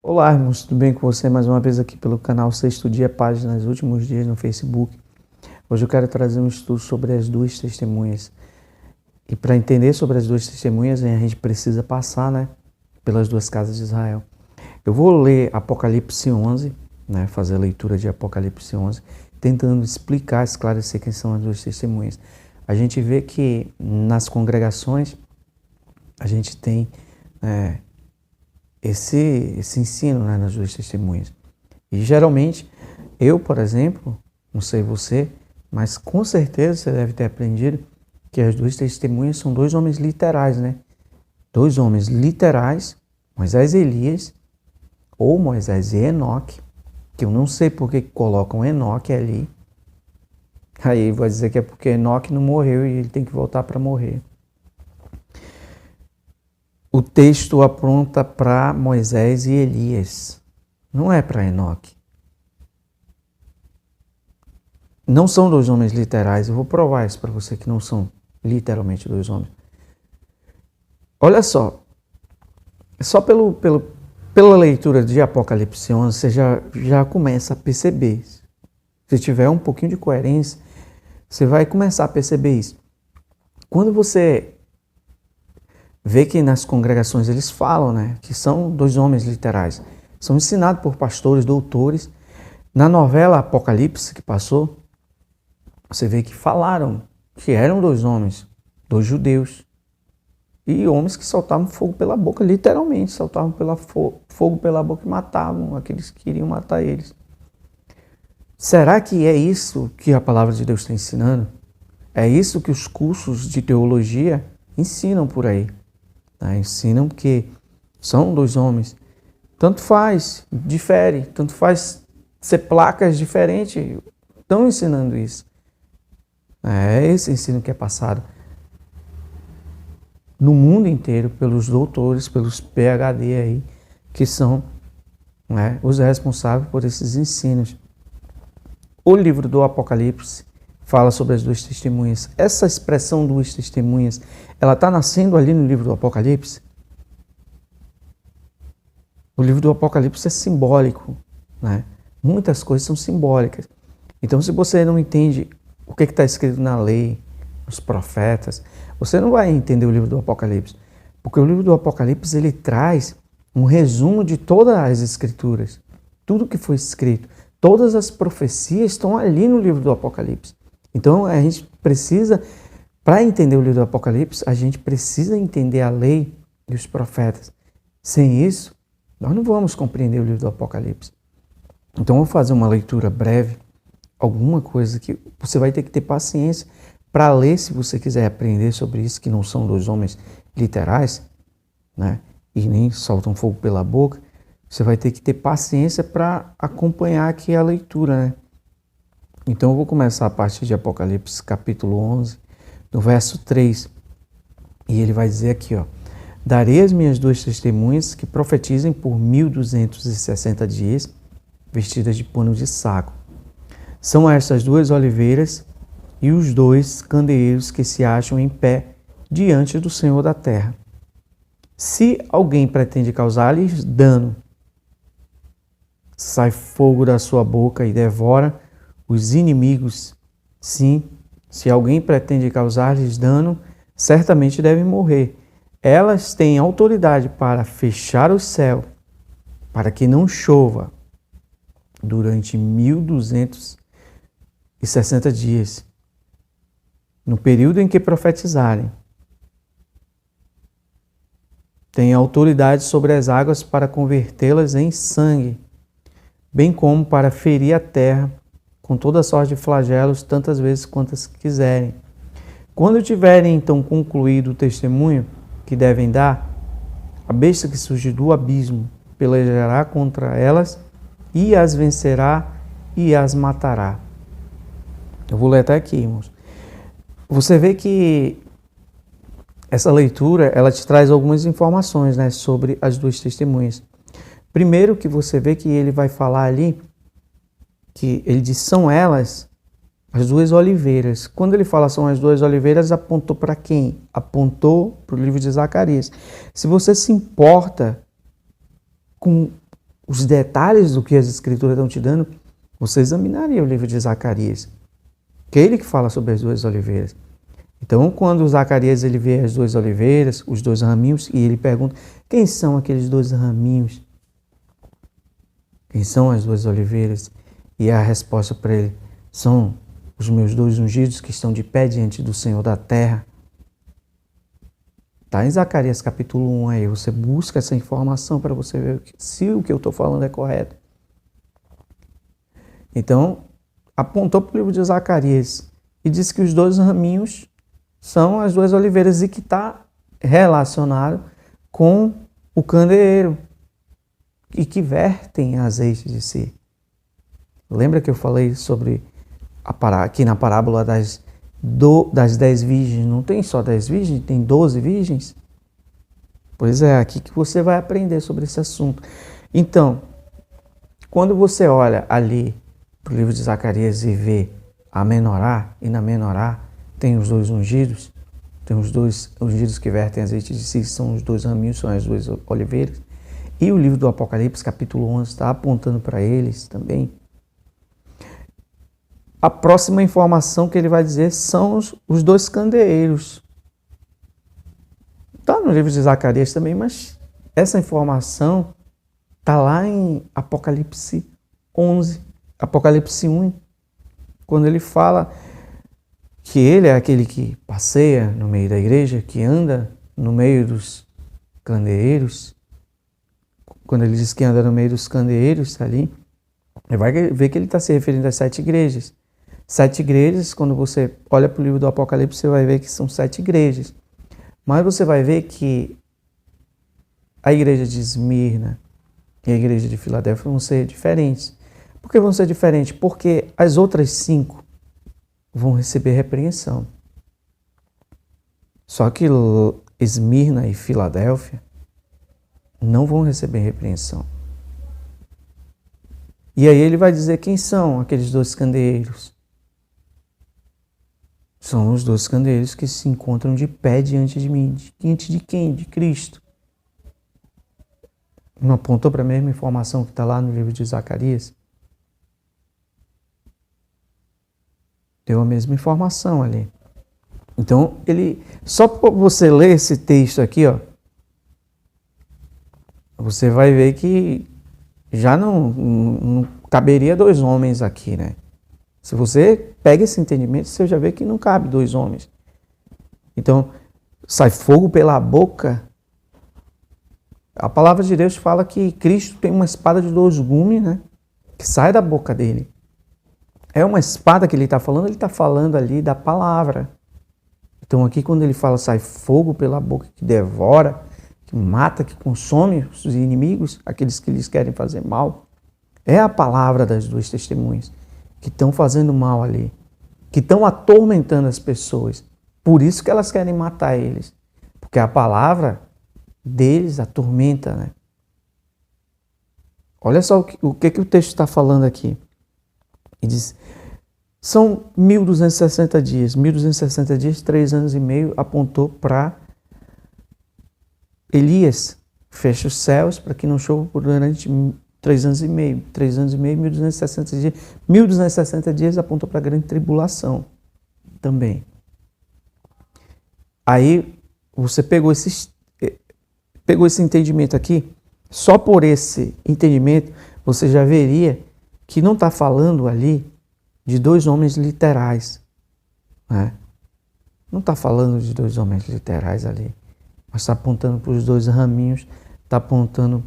Olá, irmãos, tudo bem com você? Mais uma vez aqui pelo canal Sexto Dia, páginas Últimos Dias no Facebook. Hoje eu quero trazer um estudo sobre as duas testemunhas. E para entender sobre as duas testemunhas, a gente precisa passar, pelas duas casas de Israel. Eu vou ler Apocalipse 11, fazer a leitura de Apocalipse 11, tentando explicar, esclarecer quem são as duas testemunhas. A gente vê que nas congregações a gente tem esse ensino nas duas testemunhas. E geralmente, eu, por exemplo, não sei você, mas com certeza você deve ter aprendido que as duas testemunhas são dois homens literais, Dois homens literais, Moisés e Elias, ou Moisés e Enoque, que eu não sei por que colocam Enoque ali. Aí vai dizer que é porque Enoque não morreu e ele tem que voltar para morrer. O texto aponta para Moisés e Elias, não é para Enoque. Não são dois homens literais, eu vou provar isso para você que não são literalmente dois homens. Olha só pela leitura de Apocalipse 11, você já começa a perceber. Se tiver um pouquinho de coerência, você vai começar a perceber isso. Quando você vê que nas congregações eles falam, que são dois homens literais, são ensinados por pastores, doutores. Na novela Apocalipse que passou, você vê que falaram que eram dois homens, dois judeus, e homens que soltavam fogo pela boca, literalmente, soltavam fogo pela boca e matavam aqueles que queriam matar eles. Será que é isso que a palavra de Deus está ensinando? É isso que os cursos de teologia ensinam por aí? Ensinam que são dois homens. Tanto faz, difere, tanto faz ser placas diferentes. Estão ensinando isso. É esse ensino que é passado no mundo inteiro pelos doutores, pelos PhD aí, que são os responsáveis por esses ensinos. O livro do Apocalipse fala sobre as duas testemunhas. Essa expressão duas testemunhas, ela está nascendo ali no livro do Apocalipse? O livro do Apocalipse é simbólico, Muitas coisas são simbólicas. Então, se você não entende o que está escrito na lei, nos profetas, você não vai entender o livro do Apocalipse. Porque o livro do Apocalipse, ele traz um resumo de todas as escrituras. Tudo que foi escrito, todas as profecias estão ali no livro do Apocalipse. Então, a gente precisa, para entender o livro do Apocalipse, a gente precisa entender a lei e os profetas. Sem isso, nós não vamos compreender o livro do Apocalipse. Então, eu vou fazer uma leitura breve, alguma coisa que você vai ter que ter paciência para ler, se você quiser aprender sobre isso, que não são dois homens literais, e nem soltam fogo pela boca. Você vai ter que ter paciência para acompanhar aqui a leitura, Então, eu vou começar a partir de Apocalipse, capítulo 11, no verso 3. E ele vai dizer aqui, darei as minhas duas testemunhas que profetizem por 1260 dias, vestidas de pano de saco. São estas duas oliveiras e os dois candeeiros que se acham em pé diante do Senhor da terra. Se alguém pretende causar-lhes dano, sai fogo da sua boca e devora os inimigos. Sim, se alguém pretende causar-lhes dano, certamente deve morrer. Elas têm autoridade para fechar o céu, para que não chova durante 1260 dias, no período em que profetizarem. Têm autoridade sobre as águas para convertê-las em sangue, bem como para ferir a terra com toda sorte de flagelos, tantas vezes quantas quiserem. Quando tiverem então concluído o testemunho que devem dar, a besta que surge do abismo pelejará contra elas e as vencerá e as matará. Eu vou ler até aqui, irmãos. Você vê que essa leitura, ela te traz algumas informações, sobre as duas testemunhas. Primeiro que você vê que ele vai falar ali, que ele diz, são elas as duas oliveiras. Quando ele fala são as duas oliveiras, apontou para quem? Apontou para o livro de Zacarias. Se você se importa com os detalhes do que as escrituras estão te dando, você examinaria o livro de Zacarias, que é ele que fala sobre as duas oliveiras. Então, quando Zacarias ele vê as duas oliveiras, os dois raminhos, e ele pergunta, quem são aqueles dois raminhos? Quem são as duas oliveiras? E a resposta para ele, são os meus dois ungidos que estão de pé diante do Senhor da terra. Está em Zacarias capítulo 1 aí, você busca essa informação para você ver se o que eu estou falando é correto. Então, apontou para o livro de Zacarias e disse que os dois raminhos são as duas oliveiras e que está relacionado com o candeeiro e que vertem azeite de si. Lembra que eu falei sobre aqui na parábola das 10 virgens? Não tem só 10 virgens, tem 12 virgens? Pois é, aqui que você vai aprender sobre esse assunto. Então, quando você olha ali para o livro de Zacarias e vê a menorá, e na menorá tem os dois ungidos, tem os dois ungidos que vertem azeite de si, são os dois raminhos, são as duas oliveiras, e o livro do Apocalipse, capítulo 11, está apontando para eles também. A próxima informação que ele vai dizer são os dois candeeiros. Está no livro de Zacarias também, mas essa informação está lá em Apocalipse 11, Apocalipse 1, quando ele fala que ele é aquele que passeia no meio da igreja, que anda no meio dos candeeiros. Quando ele diz que anda no meio dos candeeiros ali, ele vai ver que ele está se referindo às 7 igrejas. 7 igrejas, quando você olha para o livro do Apocalipse, você vai ver que são 7 igrejas. Mas você vai ver que a igreja de Esmirna e a igreja de Filadélfia vão ser diferentes. Por que vão ser diferentes? Porque as outras 5 vão receber repreensão. Só que Esmirna e Filadélfia não vão receber repreensão. E aí ele vai dizer quem são aqueles dois candeeiros. São os dois candeeiros que se encontram de pé diante de mim. Diante de quem? De Cristo. Não apontou para a mesma informação que está lá no livro de Zacarias? Deu a mesma informação ali. Então, só para você ler esse texto aqui, ó, você vai ver que já não caberia 2 homens aqui, né? Se você pega esse entendimento, você já vê que não cabe 2 homens. Então, sai fogo pela boca. A palavra de Deus fala que Cristo tem uma espada de 2 gumes, né? Que sai da boca dele. É uma espada que ele está falando ali da palavra. Então aqui quando ele fala sai fogo pela boca que devora, que mata, que consome os inimigos, aqueles que lhes querem fazer mal, é a palavra das 2 testemunhas que estão fazendo mal ali, que estão atormentando as pessoas. Por isso que elas querem matar eles, porque a palavra deles atormenta, né? Olha só o que o texto está falando aqui. E diz, são 1260 dias. 1260 dias, 3 anos e meio, apontou para Elias. Fecha os céus para que não chova durante 3 anos e meio. 3 anos e meio, 1260 dias. 1260 dias apontou para a grande tribulação também. Aí você pegou esse entendimento aqui. Só por esse entendimento você já veria que não está falando ali de 2 homens literais, né? Não está falando de 2 homens literais ali, mas está apontando para os 2 raminhos, está apontando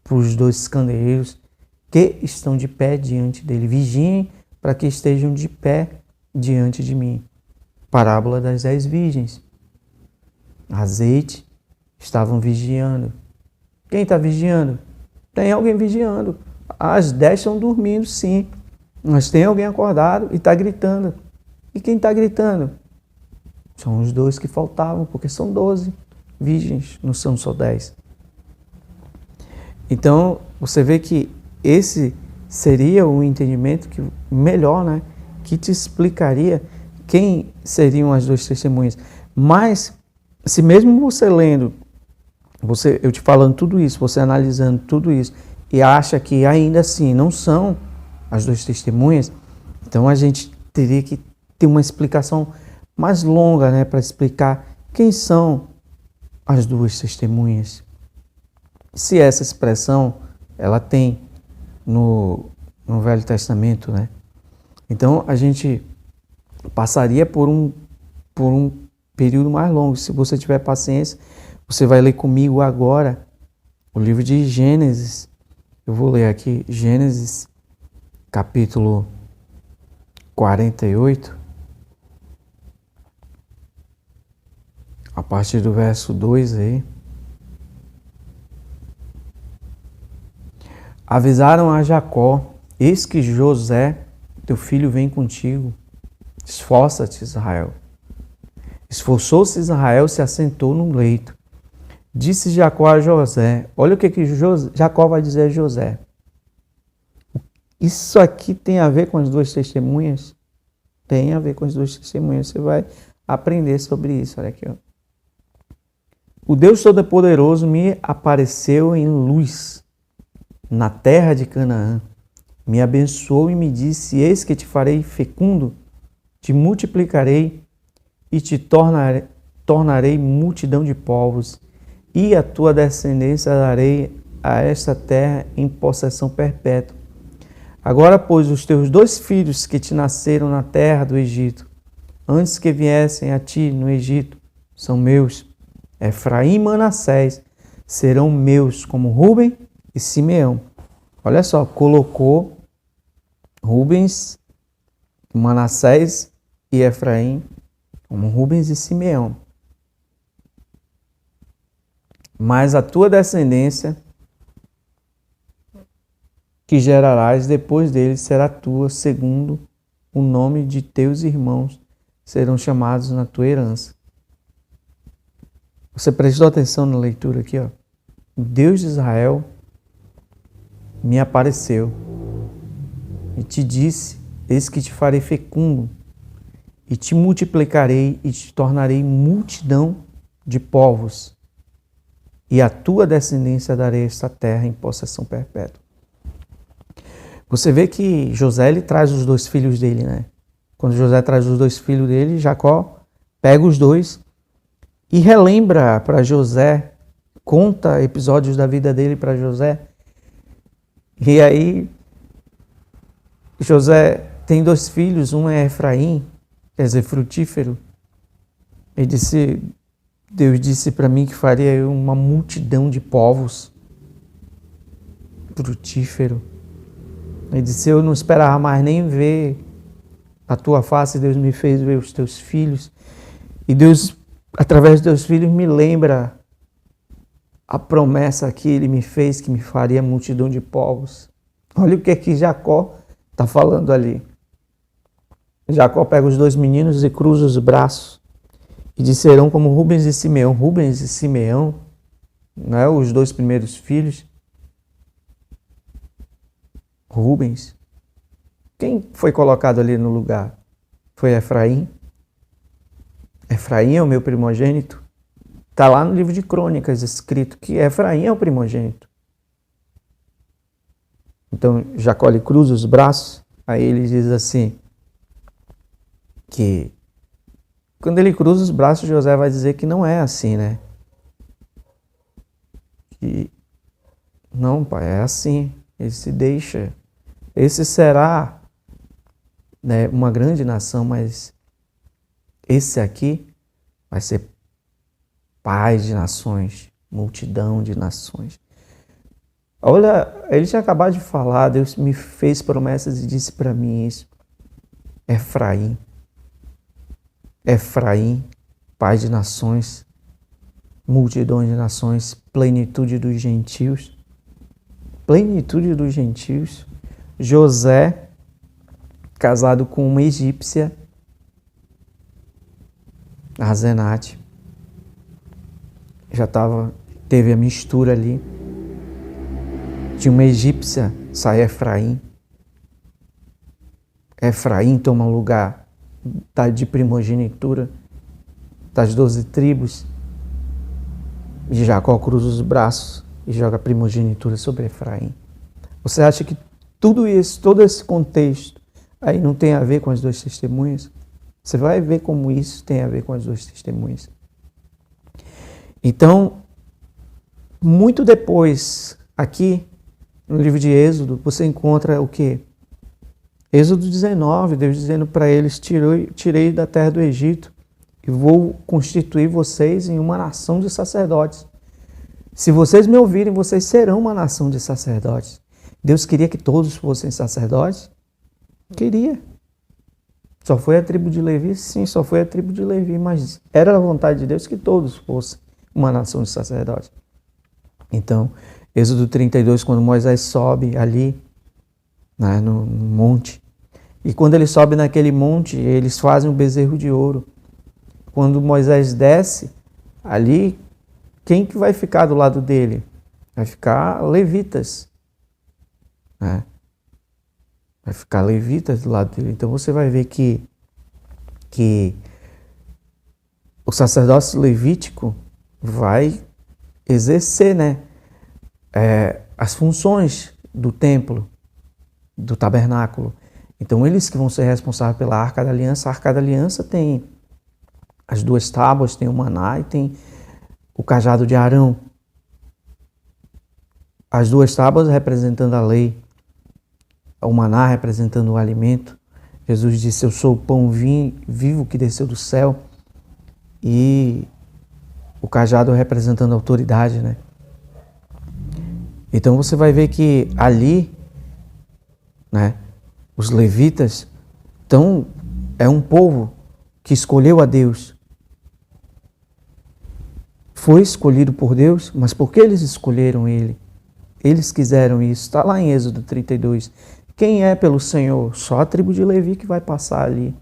para os 2 candeeiros que estão de pé diante dele. Vigiem para que estejam de pé diante de mim. Parábola das 10 virgens. Azeite, estavam vigiando. Quem está vigiando? Tem alguém vigiando. As 10 estão dormindo, sim. Mas tem alguém acordado e está gritando. E quem está gritando? São os 2 que faltavam, porque são 12 virgens, não são só 10. Então, você vê que esse seria o entendimento que, melhor, né? Que te explicaria quem seriam as 2 testemunhas. Mas, se mesmo você lendo, eu te falando tudo isso, você analisando tudo isso, e acha que ainda assim não são as duas testemunhas, então a gente teria que ter uma explicação mais longa, né, para explicar quem são as duas testemunhas. Se essa expressão ela tem no Velho Testamento, né? Então a gente passaria por um período mais longo. Se você tiver paciência, você vai ler comigo agora o livro de Gênesis. Eu vou ler aqui Gênesis capítulo 48, a partir do verso 2 aí. Avisaram a Jacó: eis que José, teu filho, vem contigo. Esforça-te, Israel. Esforçou-se Israel, se assentou no leito. Disse Jacó a José, olha o que Jacó vai dizer a José. Isso aqui tem a ver com as duas testemunhas? Tem a ver com as duas testemunhas. Você vai aprender sobre isso. Olha aqui, ó. O Deus Todo-Poderoso me apareceu em luz na terra de Canaã. Me abençoou e me disse, eis que te farei fecundo, te multiplicarei e te tornarei multidão de povos, e a tua descendência darei a esta terra em possessão perpétua. Agora, pois, os teus dois filhos que te nasceram na terra do Egito, antes que viessem a ti no Egito, são meus. Efraim e Manassés serão meus, como Rúben e Simeão. Olha só, colocou Rubens, Manassés e Efraim como Rubens e Simeão. Mas a tua descendência que gerarás depois deles será tua, segundo o nome de teus irmãos serão chamados na tua herança. Você prestou atenção na leitura aqui, ó? O Deus de Israel me apareceu e te disse, eis que te farei fecundo e te multiplicarei e te tornarei multidão de povos, e a tua descendência darei esta terra em possessão perpétua. Você vê que José ele traz os dois filhos dele, né? Quando José traz os dois filhos dele, Jacó pega os dois e relembra para José, conta episódios da vida dele para José. E aí, José tem dois filhos, um é Efraim, quer dizer, frutífero. Deus disse para mim que faria uma multidão de povos. Frutífero. Ele disse, eu não esperava mais nem ver a tua face, Deus me fez ver os teus filhos. E Deus, através dos teus filhos, me lembra a promessa que ele me fez, que me faria multidão de povos. Olha o que é que Jacó está falando ali. Jacó pega os dois meninos e cruza os braços e disserão como Rubens e Simeão. Rubens e Simeão, né, os dois primeiros filhos. Rubens. Quem foi colocado ali no lugar? Foi Efraim. Efraim é o meu primogênito. Está lá no livro de Crônicas escrito que Efraim é o primogênito. Então Jacó lhe cruza os braços, aí ele diz assim, que quando ele cruza os braços, José vai dizer que não é assim, né? Que não, pai, é assim. Ele se deixa. Esse será, né, uma grande nação, mas esse aqui vai ser pai de nações, multidão de nações. Olha, ele tinha acabado de falar, Deus me fez promessas e disse para mim isso. Efraim, pai de nações, multidão de nações, plenitude dos gentios. Plenitude dos gentios. José, casado com uma egípcia, Asenate, teve a mistura ali. De uma egípcia sai Efraim. Efraim toma lugar de primogenitura das 12 tribos. E Jacó cruza os braços e joga a primogenitura sobre Efraim. Você acha que tudo isso, todo esse contexto aí não tem a ver com as duas testemunhas? Você vai ver como isso tem a ver com as duas testemunhas. Então, muito depois, aqui no livro de Êxodo, você encontra o quê? Êxodo 19, Deus dizendo para eles: tirei da terra do Egito e vou constituir vocês em uma nação de sacerdotes. Se vocês me ouvirem, vocês serão uma nação de sacerdotes. Deus queria que todos fossem sacerdotes? Queria. Só foi a tribo de Levi? Sim, só foi a tribo de Levi, mas era a vontade de Deus que todos fossem uma nação de sacerdotes. Então, Êxodo 32, quando Moisés sobe ali, né, no monte, e quando ele sobe naquele monte, eles fazem um bezerro de ouro. Quando Moisés desce ali, quem que vai ficar do lado dele? Vai ficar levitas, né? Vai ficar levitas do lado dele. Então você vai ver que o sacerdócio levítico vai exercer, né, as funções do templo, do tabernáculo. Então eles que vão ser responsáveis pela Arca da Aliança. A Arca da Aliança tem as duas tábuas, tem o maná e tem o cajado de Arão. As duas tábuas representando a lei, o maná representando o alimento. Jesus disse: eu sou o pão vivo que desceu do céu. E o cajado representando a autoridade, né? Então você vai ver que ali, né, os levitas é um povo que escolheu a Deus. Foi escolhido por Deus, mas por que eles escolheram ele? Eles quiseram isso. Está lá em Êxodo 32. Quem é pelo Senhor? Só a tribo de Levi que vai passar ali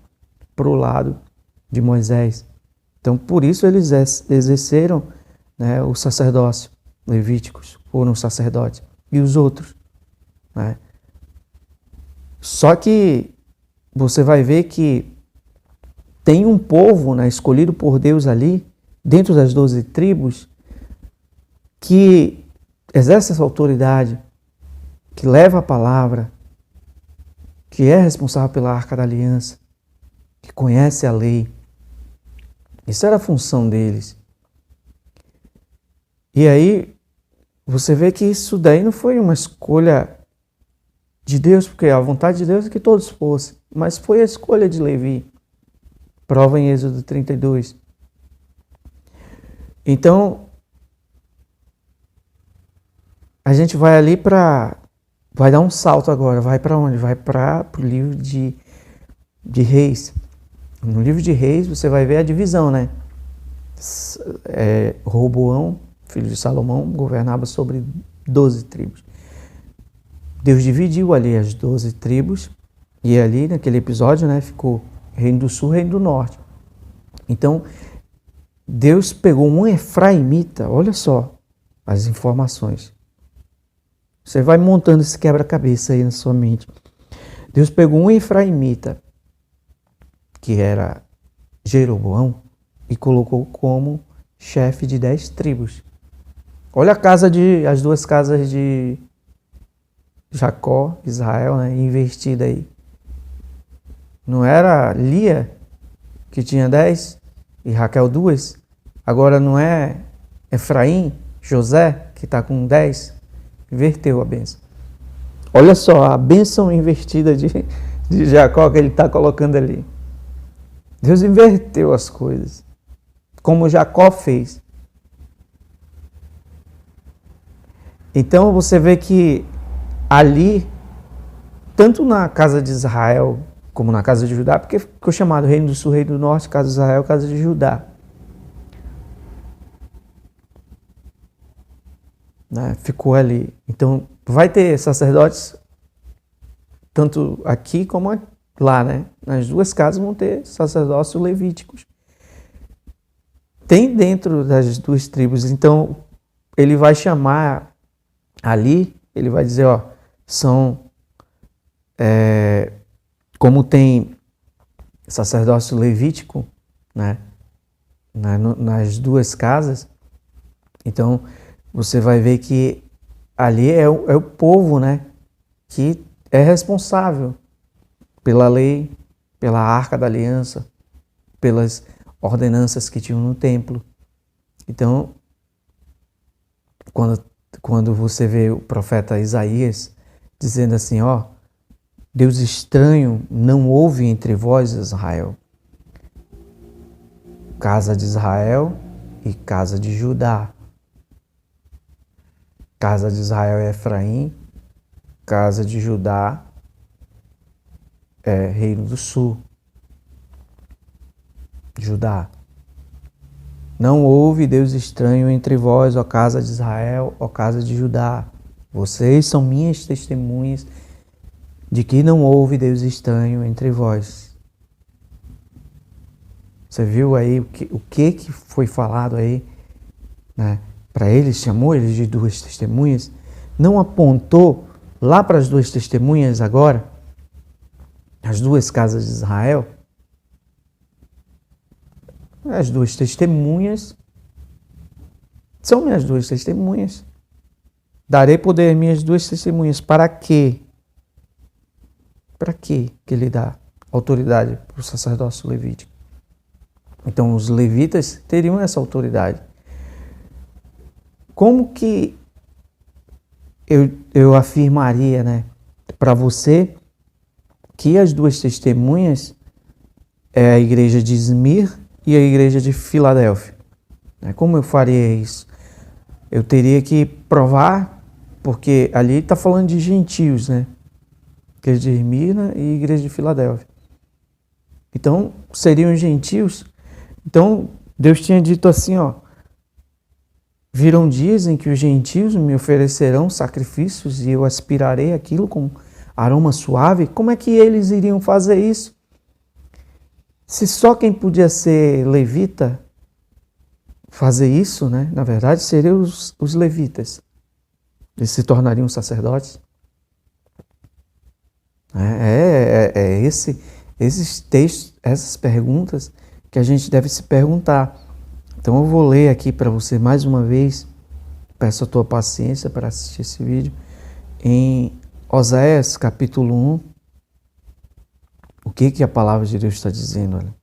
para o lado de Moisés. Então, por isso eles exerceram, né, o sacerdócio. Levíticos foram sacerdotes. E os outros, né? Só que você vai ver que tem um povo, né, escolhido por Deus ali, dentro das 12 tribos, que exerce essa autoridade, que leva a palavra, que é responsável pela Arca da Aliança, que conhece a lei. Isso era a função deles. E aí você vê que isso daí não foi uma escolha de Deus, porque a vontade de Deus é que todos fossem, mas foi a escolha de Levi. Prova em Êxodo 32. Então, a gente vai ali vai dar um salto agora. Vai para onde? Vai para o livro de Reis. No livro de Reis você vai ver a divisão, né? Roboão, filho de Salomão, governava sobre 12 tribos. Deus dividiu ali as 12 tribos e ali naquele episódio, né, ficou Reino do Sul, Reino do Norte. Então, Deus pegou um efraimita, olha só as informações. Você vai montando esse quebra-cabeça aí na sua mente. Deus pegou um efraimita, que era Jeroboão, e colocou como chefe de 10 tribos. Olha as duas casas de Jacó, Israel, né, invertida aí. Não era Lia, que tinha 10, e Raquel 2? Agora não é Efraim, José, que está com 10? Inverteu a bênção. Olha só a bênção invertida de Jacó que ele está colocando ali. Deus inverteu as coisas, como Jacó fez. Então você vê que ali, tanto na casa de Israel como na casa de Judá, porque ficou chamado Reino do Sul, Reino do Norte, casa de Israel, casa de Judá. Né? Ficou ali. Então vai ter sacerdotes tanto aqui como lá, né? Nas duas casas vão ter sacerdócios levíticos. Tem dentro das duas tribos. Então ele vai chamar ali, ele vai dizer, ó, são como tem sacerdócio levítico, né, nas duas casas, então você vai ver que ali é o povo, né, que é responsável pela lei, pela arca da aliança, pelas ordenanças que tinham no templo. Então, quando você vê o profeta Isaías dizendo assim, ó, Deus estranho não houve entre vós, Israel. Casa de Israel e casa de Judá. Casa de Israel é Efraim, casa de Judá é Reino do Sul. Judá. Não houve Deus estranho entre vós, ó casa de Israel, ó casa de Judá. Vocês são minhas testemunhas de que não houve Deus estranho entre vós. Você viu aí o que foi falado aí, né? Para eles, chamou eles de duas testemunhas, não apontou lá para as duas testemunhas agora, as duas casas de Israel. As duas testemunhas são minhas duas testemunhas. Darei poder às minhas duas testemunhas. Para quê? Para quê que ele dá autoridade para o sacerdócio levítico? Então os levitas teriam essa autoridade. Como que eu afirmaria, né, para você que as duas testemunhas é a igreja de Esmir e a igreja de Filadélfia? Como eu faria isso? Eu teria que provar, porque ali está falando de gentios, né? Igreja de Esmirna e igreja de Filadélfia. Então, seriam gentios. Então, Deus tinha dito assim, ó, virão dias em que os gentios me oferecerão sacrifícios e eu aspirarei aquilo com aroma suave. Como é que eles iriam fazer isso? Se só quem podia ser levita fazer isso, né? Na verdade, seriam os levitas. Eles se tornariam sacerdotes. Esses textos, essas perguntas que a gente deve se perguntar. Então eu vou ler aqui para você mais uma vez, peço a tua paciência para assistir esse vídeo, em Oséias capítulo 1, o que a palavra de Deus está dizendo, olha.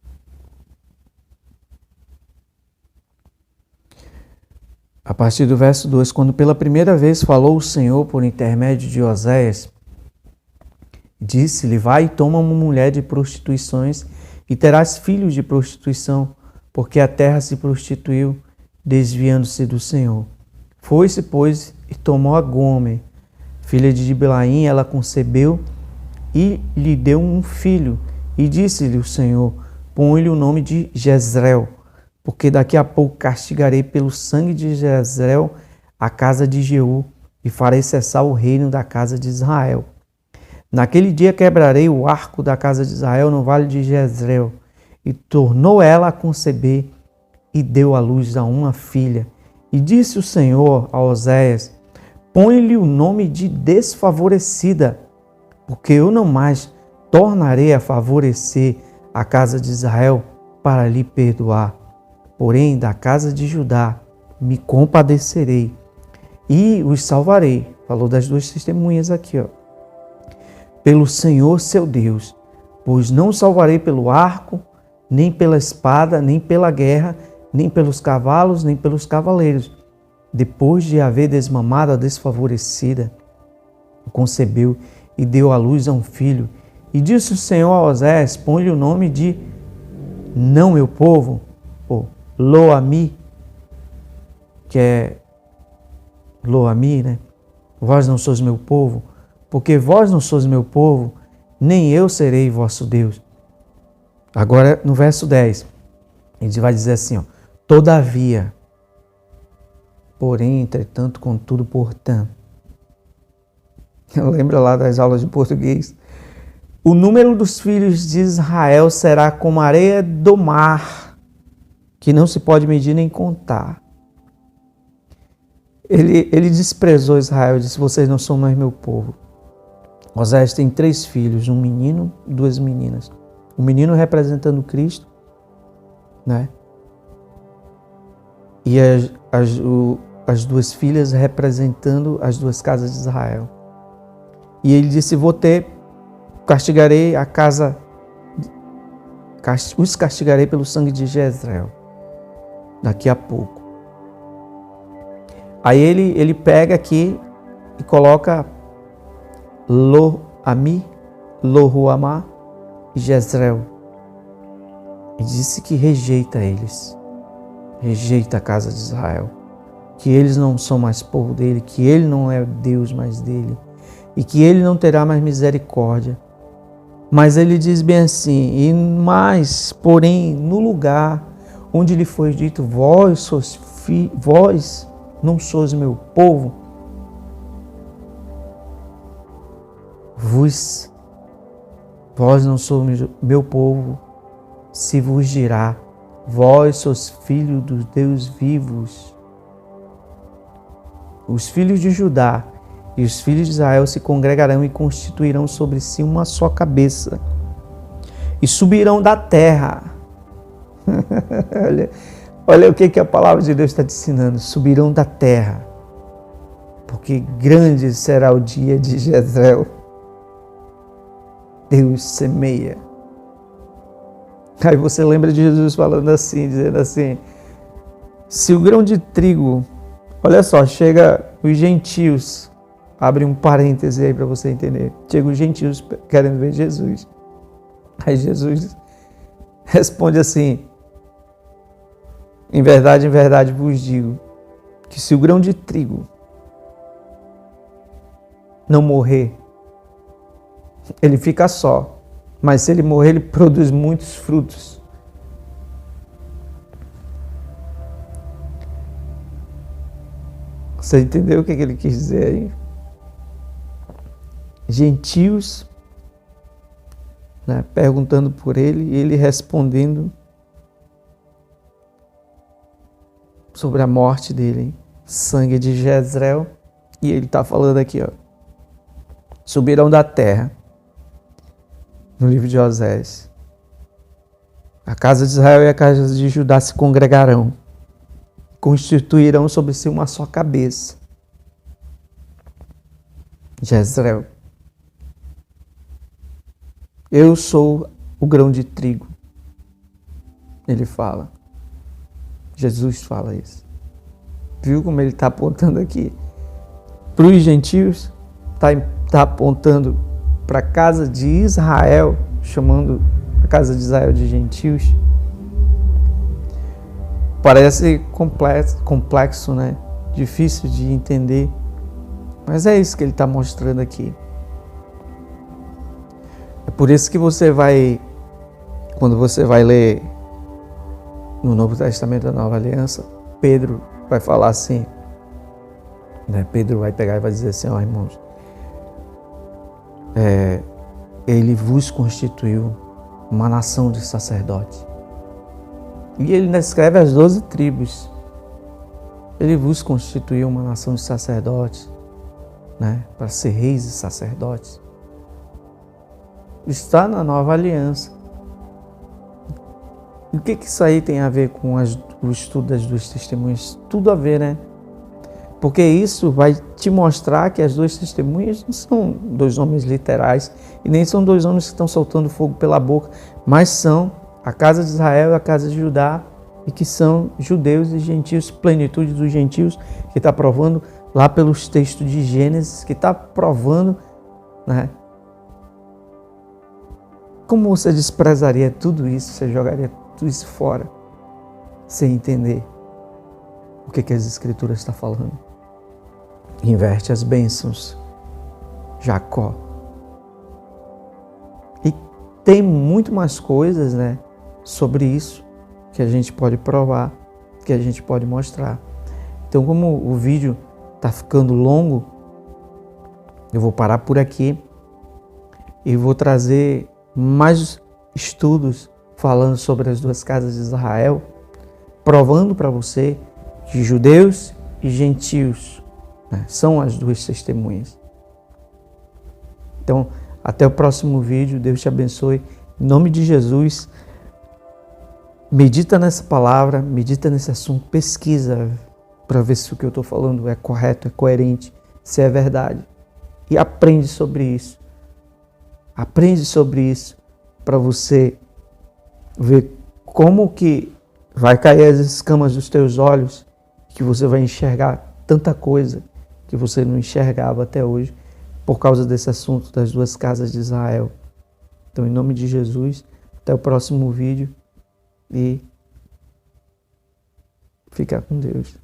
A partir do verso 2, quando pela primeira vez falou o Senhor por intermédio de Oséias, disse-lhe, vai e toma uma mulher de prostituições e terás filhos de prostituição, porque a terra se prostituiu, desviando-se do Senhor. Foi-se, pois, e tomou a Gomer, filha de Diblaim, ela concebeu e lhe deu um filho. E disse-lhe o Senhor, põe-lhe o nome de Jezreel, porque daqui a pouco castigarei pelo sangue de Jezreel a casa de Jeú e farei cessar o reino da casa de Israel. Naquele dia quebrarei o arco da casa de Israel no vale de Jezreel. E tornou ela a conceber e deu à luz a uma filha. E disse o Senhor a Oséias, põe-lhe o nome de desfavorecida, porque eu não mais tornarei a favorecer a casa de Israel para lhe perdoar. Porém, da casa de Judá me compadecerei e os salvarei. Falou das duas testemunhas aqui, ó. Pelo Senhor seu Deus, pois não o salvarei pelo arco, nem pela espada, nem pela guerra, nem pelos cavalos, nem pelos cavaleiros. Depois de haver desmamado a desfavorecida, concebeu e deu à luz a um filho. E disse o Senhor a Oséias, põe-lhe o nome de não meu povo, ou Lo-Ami, que é Lo-Ami, né? Vós não sois meu povo, porque vós não sois meu povo, nem eu serei vosso Deus. Agora, no verso 10, a gente vai dizer assim, ó, todavia, porém, entretanto, contudo, portanto. Lembra lá das aulas de português? O número dos filhos de Israel será como a areia do mar, que não se pode medir nem contar. Ele desprezou Israel e disse, vocês não são mais meu povo. Oséias tem 3 filhos, um menino e 2 meninas. O menino representando Cristo, né? E as 2 filhas representando as 2 casas de Israel. E ele disse: castigarei a casa, os castigarei pelo sangue de Jezreel, daqui a pouco. Aí ele pega aqui e coloca Lo-Ami, Lo-Ruamá e Jezreel. E disse que rejeita eles, rejeita a casa de Israel, que eles não são mais povo dele, que ele não é Deus mais dele, e que ele não terá mais misericórdia. Mas ele diz bem assim: porém, no lugar onde lhe foi dito, vós não sois meu povo, vós não sois meu povo, se vos dirá, vós sois filhos dos Deus vivos. Os filhos de Judá e os filhos de Israel se congregarão e constituirão sobre si uma só cabeça, e subirão da terra. olha o que a palavra de Deus está te ensinando: subirão da terra, porque grande será o dia de Jezreel. Deus semeia. Aí você lembra de Jesus falando assim, dizendo assim: se o grão de trigo, olha só, chega os gentios, abre um parêntese aí para você entender, chega os gentios querendo ver Jesus. Aí Jesus responde assim: em verdade vos digo, que se o grão de trigo não morrer, ele fica só. Mas se ele morrer, ele produz muitos frutos. Você entendeu o que ele quis dizer aí? Gentios, né, perguntando por ele, e ele respondendo sobre a morte dele, sangue de Jezreel. E ele está falando aqui, ó: subirão da terra. No livro de Osés, a casa de Israel e a casa de Judá se congregarão, constituirão sobre si uma só cabeça. Jezreel: eu sou o grão de trigo. Ele fala. Jesus fala isso. Viu como ele está apontando aqui? Para os gentios, está apontando para a casa de Israel, chamando a casa de Israel de gentios. Parece complexo, né? Difícil de entender, mas é isso que ele está mostrando aqui. É por isso que quando você vai ler no Novo Testamento da Nova Aliança, Pedro vai falar assim, né? Pedro vai pegar e vai dizer assim: ó, irmãos, ele vos constituiu uma nação de sacerdotes. E ele descreve as 12 tribos. Ele vos constituiu uma nação de sacerdotes, né, para ser reis e sacerdotes. Está na Nova Aliança. E o que isso aí tem a ver com o estudo das duas testemunhas? Tudo a ver, né? Porque isso vai te mostrar que as duas testemunhas não são dois homens literais e nem são dois homens que estão soltando fogo pela boca, mas são a casa de Israel e a casa de Judá, e que são judeus e gentios, plenitude dos gentios, que está provando lá pelos textos de Gênesis, que está provando, né? Como você desprezaria tudo isso, você jogaria tudo isso fora, sem entender o que as Escrituras estão falando? Inverte as bênçãos, Jacó. E tem muito mais coisas, né, sobre isso que a gente pode provar, que a gente pode mostrar. Então, como o vídeo está ficando longo, eu vou parar por aqui e vou trazer mais estudos falando sobre as duas casas de Israel, provando para você que judeus e gentios, né, são as duas testemunhas. Então, até o próximo vídeo. Deus te abençoe. Em nome de Jesus, medita nessa palavra, medita nesse assunto, pesquisa para ver se o que eu estou falando é correto, é coerente, se é verdade. e aprende sobre isso. Aprende sobre isso para você ver como que vai cair as escamas dos teus olhos, que você vai enxergar tanta coisa que você não enxergava até hoje por causa desse assunto das duas casas de Israel. Então, em nome de Jesus, até o próximo vídeo e fica com Deus.